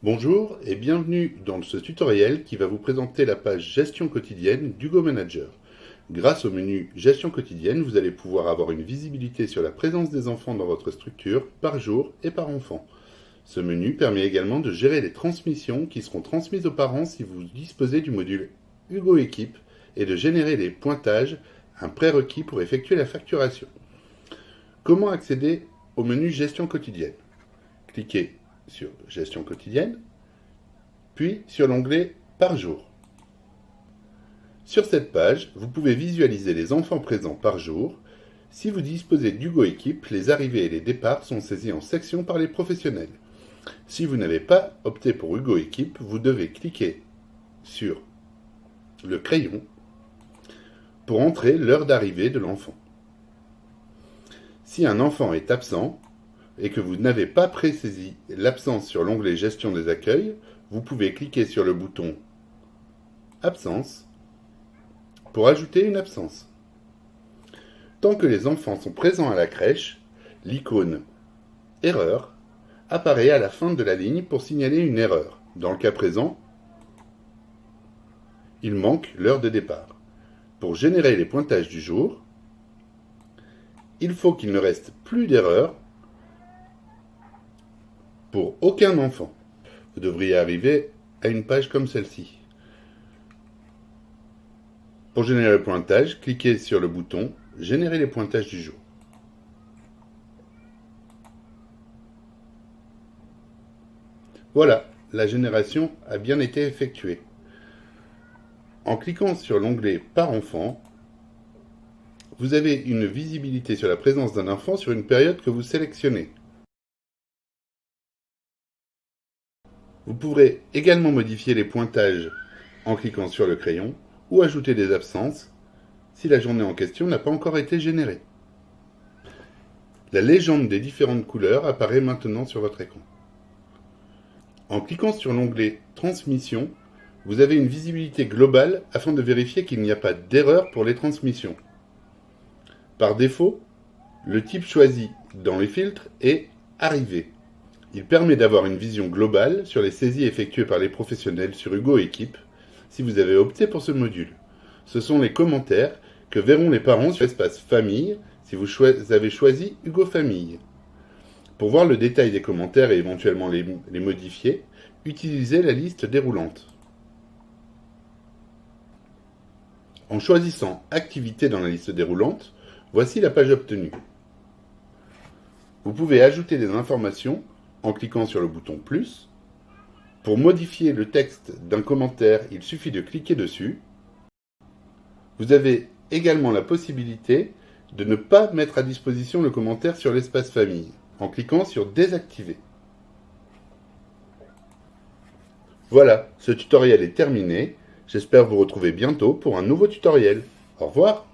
Bonjour et bienvenue dans ce tutoriel qui va vous présenter la page Gestion quotidienne d'Hugo Manager. Grâce au menu Gestion quotidienne, vous allez pouvoir avoir une visibilité sur la présence des enfants dans votre structure par jour et par enfant. Ce menu permet également de gérer les transmissions qui seront transmises aux parents si vous disposez du module Hugo Équipe et de générer les pointages, un prérequis pour effectuer la facturation. Comment accéder au menu Gestion quotidienne? Cliquez sur Gestion quotidienne, puis sur l'onglet Par jour. Sur cette page, vous pouvez visualiser les enfants présents par jour. Si vous disposez d'Hugo Équipe, les arrivées et les départs sont saisis en section par les professionnels. Si vous n'avez pas opté pour Hugo Équipe, vous devez cliquer sur le crayon pour entrer l'heure d'arrivée de l'enfant. Si un enfant est absent et que vous n'avez pas présaisi l'absence sur l'onglet Gestion des accueils, vous pouvez cliquer sur le bouton Absence pour ajouter une absence. Tant que les enfants sont présents à la crèche, l'icône Erreur apparaît à la fin de la ligne pour signaler une erreur. Dans le cas présent, il manque l'heure de départ. Pour générer les pointages du jour, il faut qu'il ne reste plus d'erreur pour aucun enfant. Vous devriez arriver à une page comme celle-ci. Pour générer le pointage, cliquez sur le bouton « Générer les pointages du jour ». Voilà, la génération a bien été effectuée. En cliquant sur l'onglet « Par enfant », vous avez une visibilité sur la présence d'un enfant sur une période que vous sélectionnez. Vous pourrez également modifier les pointages en cliquant sur le crayon ou ajouter des absences si la journée en question n'a pas encore été générée. La légende des différentes couleurs apparaît maintenant sur votre écran. En cliquant sur l'onglet Transmission, vous avez une visibilité globale afin de vérifier qu'il n'y a pas d'erreur pour les transmissions. Par défaut, le type choisi dans les filtres est Arrivé. Il permet d'avoir une vision globale sur les saisies effectuées par les professionnels sur Hugo Équipe si vous avez opté pour ce module. Ce sont les commentaires que verront les parents sur l'espace Famille si vous avez choisi Hugo Famille. Pour voir le détail des commentaires et éventuellement les modifier, utilisez la liste déroulante. En choisissant Activité dans la liste déroulante, voici la page obtenue. Vous pouvez ajouter des informations en cliquant sur le bouton plus. Pour modifier le texte d'un commentaire, il suffit de cliquer dessus. Vous avez également la possibilité de ne pas mettre à disposition le commentaire sur l'espace famille, en cliquant sur Désactiver. Voilà, ce tutoriel est terminé. J'espère vous retrouver bientôt pour un nouveau tutoriel. Au revoir!